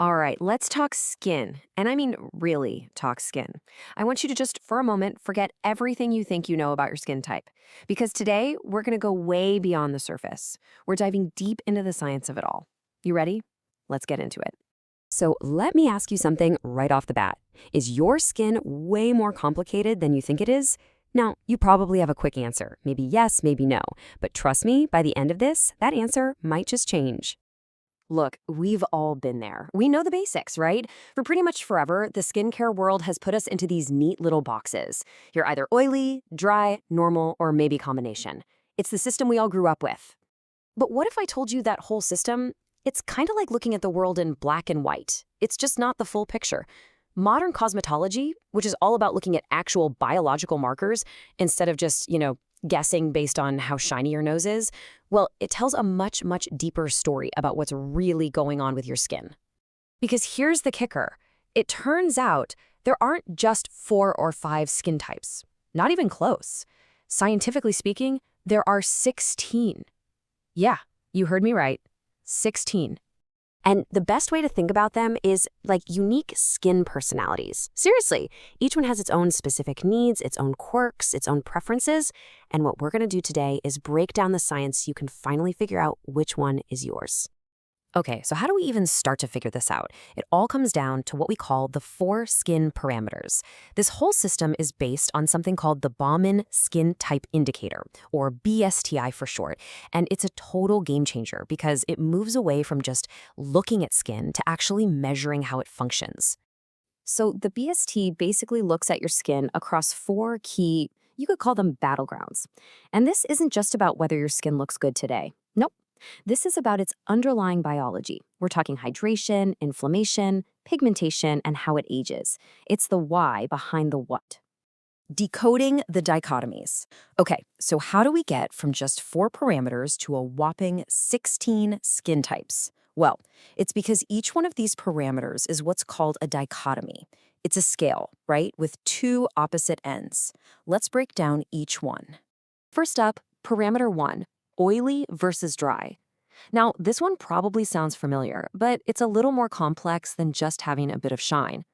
All right, let's talk skin. And I mean, really talk skin. I want you to just, for a moment, forget everything you think you know about your skin type. Because today, we're going to go way beyond the surface. We're diving deep into the science of it all. You ready? Let's get into it. So, let me ask you something right off the bat. Is your skin way more complicated than you think it is? Now, you probably have a quick answer. Maybe yes, maybe no. But trust me, by the end of this, that answer might just change. Look, we've all been there. We know the basics, right? For pretty much forever, the skincare world has put us into these neat little boxes. You're either oily, dry, normal, or maybe combination. It's the system we all grew up with. But what if I told you that whole system, it's kind of like looking at the world in black and white. It's just not the full picture. Modern cosmetology, which is all about looking at actual biological markers instead of just, guessing based on how shiny your nose is, well, it tells a much, much deeper story about what's really going on with your skin. Because here's the kicker. It turns out there aren't just 4 or 5 skin types. Not even close. Scientifically speaking, there are 16. Yeah, you heard me right. 16. And the best way to think about them is like unique skin personalities. Seriously, each one has its own specific needs, its own quirks, its own preferences. And what we're going to do today is break down the science so you can finally figure out which one is yours. Okay, so how do we even start to figure this out? It all comes down to what we call the 4 skin parameters. This whole system is based on something called the Bauman Skin Type Indicator, or BSTI for short, and it's a total game changer because it moves away from just looking at skin to actually measuring how it functions. So the BST basically looks at your skin across 4 key, you could call them battlegrounds. And this isn't just about whether your skin looks good today. Nope. This is about its underlying biology. We're talking hydration, inflammation, pigmentation, and how it ages. It's the why behind the what. Decoding the dichotomies. Okay, so how do we get from just 4 parameters to a whopping 16 skin types? Well, it's because each one of these parameters is what's called a dichotomy. It's a scale, right, with 2 opposite ends. Let's break down each one. First up, parameter 1. Oily versus dry. Now, this one probably sounds familiar, but it's a little more complex than just having a bit of shine.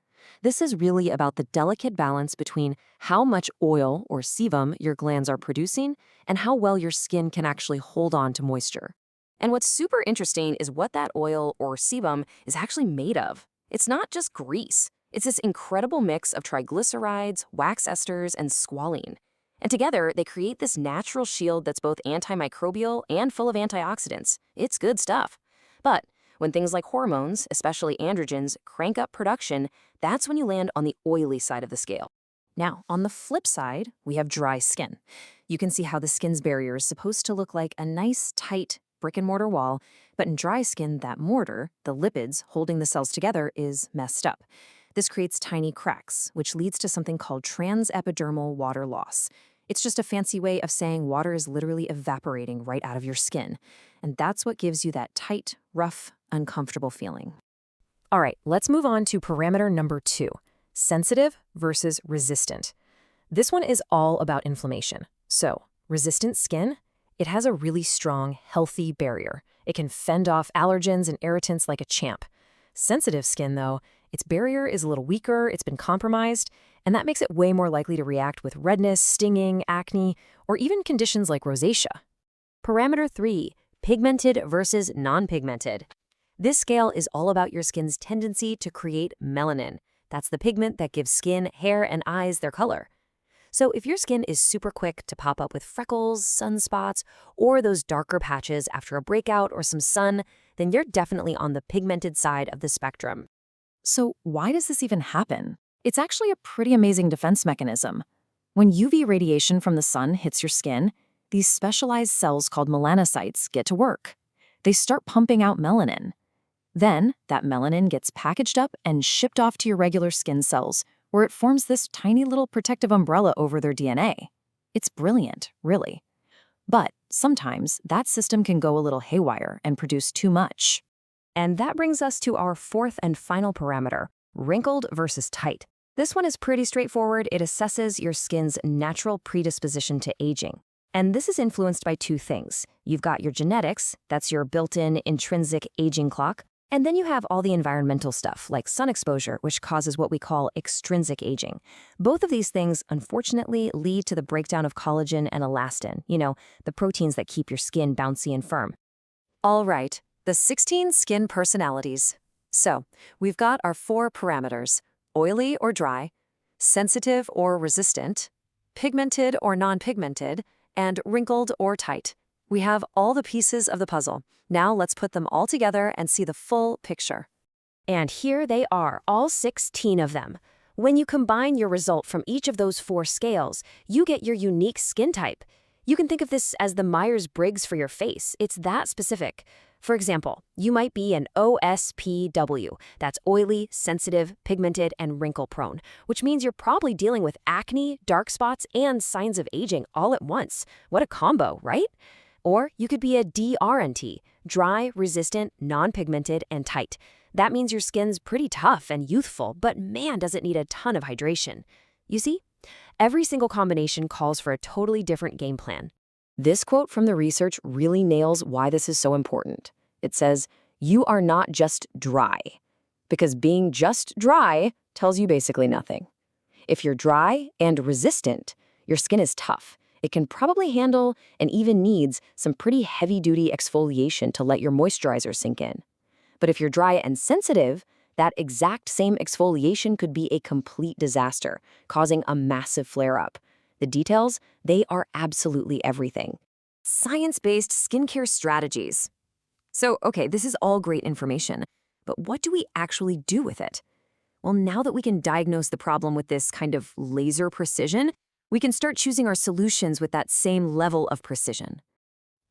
This is really about the delicate balance between how much oil or sebum your glands are producing and how well your skin can actually hold on to moisture. And what's super interesting is what that oil or sebum is actually made of. It's not just grease. It's this incredible mix of triglycerides, wax esters, and squalene. And together, they create this natural shield that's both antimicrobial and full of antioxidants. It's good stuff. But when things like hormones, especially androgens, crank up production, that's when you land on the oily side of the scale. Now, on the flip side, we have dry skin. You can see how the skin's barrier is supposed to look like a nice, tight brick-and-mortar wall, but in dry skin, that mortar, the lipids holding the cells together, is messed up. This creates tiny cracks, which leads to something called transepidermal water loss. It's just a fancy way of saying water is literally evaporating right out of your skin. And that's what gives you that tight, rough, uncomfortable feeling. All right, let's move on to parameter number 2, sensitive versus resistant. This one is all about inflammation. So, resistant skin, it has a really strong, healthy barrier. It can fend off allergens and irritants like a champ. Sensitive skin, though, its barrier is a little weaker, it's been compromised, and that makes it way more likely to react with redness, stinging, acne, or even conditions like rosacea. Parameter 3, pigmented versus non-pigmented. This scale is all about your skin's tendency to create melanin. That's the pigment that gives skin, hair, and eyes their color. So if your skin is super quick to pop up with freckles, sunspots, or those darker patches after a breakout or some sun, then you're definitely on the pigmented side of the spectrum. So why does this even happen? It's actually a pretty amazing defense mechanism. When UV radiation from the sun hits your skin, these specialized cells called melanocytes get to work. They start pumping out melanin. Then, that melanin gets packaged up and shipped off to your regular skin cells, where it forms this tiny little protective umbrella over their DNA. It's brilliant, really. But sometimes that system can go a little haywire and produce too much. And that brings us to our 4th and final parameter, wrinkled versus tight. This one is pretty straightforward. It assesses your skin's natural predisposition to aging. And this is influenced by 2 things. You've got your genetics, that's your built-in intrinsic aging clock, And then you have all the environmental stuff, like sun exposure, which causes what we call extrinsic aging. Both of these things, unfortunately, lead to the breakdown of collagen and elastin, the proteins that keep your skin bouncy and firm. All right, the 16 skin personalities. So, we've got our 4 parameters: oily or dry, sensitive or resistant, pigmented or non-pigmented, and wrinkled or tight. We have all the pieces of the puzzle. Now let's put them all together and see the full picture. And here they are, all 16 of them. When you combine your result from each of those 4 scales, you get your unique skin type. You can think of this as the Myers-Briggs for your face. It's that specific. For example, you might be an OSPW. That's oily, sensitive, pigmented, and wrinkle-prone, which means you're probably dealing with acne, dark spots, and signs of aging all at once. What a combo, right? Or you could be a DRNT, dry, resistant, non-pigmented, and tight. That means your skin's pretty tough and youthful, but man, does it need a ton of hydration. You see? Every single combination calls for a totally different game plan. This quote from the research really nails why this is so important. It says, "You are not just dry," because being just dry tells you basically nothing. If you're dry and resistant, your skin is tough. It can probably handle and even needs some pretty heavy-duty exfoliation to let your moisturizer sink in. But if you're dry and sensitive, that exact same exfoliation could be a complete disaster, causing a massive flare-up. The details, they are absolutely everything. Science-based skincare strategies. So, okay, this is all great information, but what do we actually do with it? Well, now that we can diagnose the problem with this kind of laser precision, we can start choosing our solutions with that same level of precision.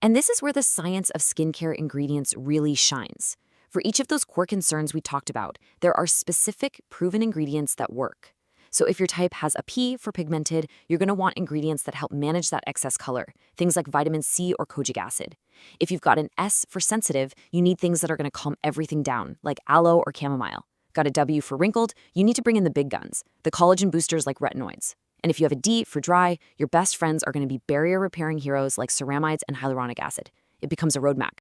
And this is where the science of skincare ingredients really shines. For each of those core concerns we talked about, there are specific proven ingredients that work. So if your type has a P for pigmented, you're going to want ingredients that help manage that excess color, things like vitamin C or kojic acid. If you've got an S for sensitive, you need things that are going to calm everything down, like aloe or chamomile. Got a W for wrinkled, you need to bring in the big guns, the collagen boosters like retinoids. And if you have a D for dry, your best friends are going to be barrier-repairing heroes like ceramides and hyaluronic acid. It becomes a roadmap.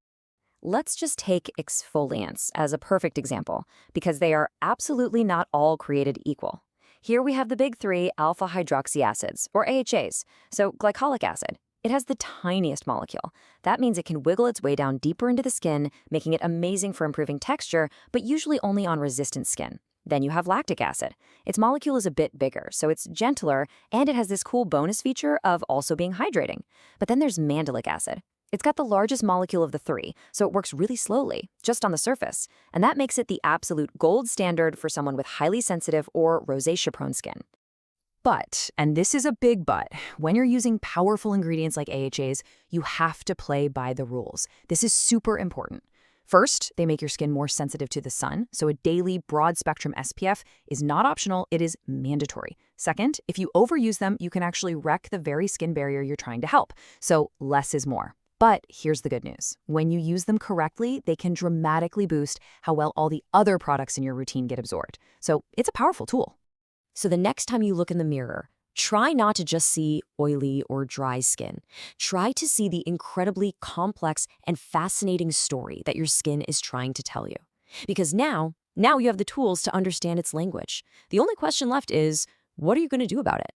Let's just take exfoliants as a perfect example, because they are absolutely not all created equal. Here we have the big 3 alpha-hydroxy acids, or AHAs. So glycolic acid. It has the tiniest molecule. That means it can wiggle its way down deeper into the skin, making it amazing for improving texture, but usually only on resistant skin. Then you have lactic acid. Its molecule is a bit bigger, so it's gentler, and it has this cool bonus feature of also being hydrating. But then there's mandelic acid. It's got the largest molecule of the 3, so it works really slowly, just on the surface, and that makes it the absolute gold standard for someone with highly sensitive or rosacea-prone skin. But, and this is a big but, when you're using powerful ingredients like AHAs, you have to play by the rules. This is super important. First, they make your skin more sensitive to the sun, so a daily broad-spectrum SPF is not optional, it is mandatory. Second, if you overuse them, you can actually wreck the very skin barrier you're trying to help, so less is more. But here's the good news. When you use them correctly, they can dramatically boost how well all the other products in your routine get absorbed. So it's a powerful tool. So the next time you look in the mirror, try not to just see oily or dry skin. Try to see the incredibly complex and fascinating story that your skin is trying to tell you. Because now you have the tools to understand its language. The only question left is, what are you going to do about it?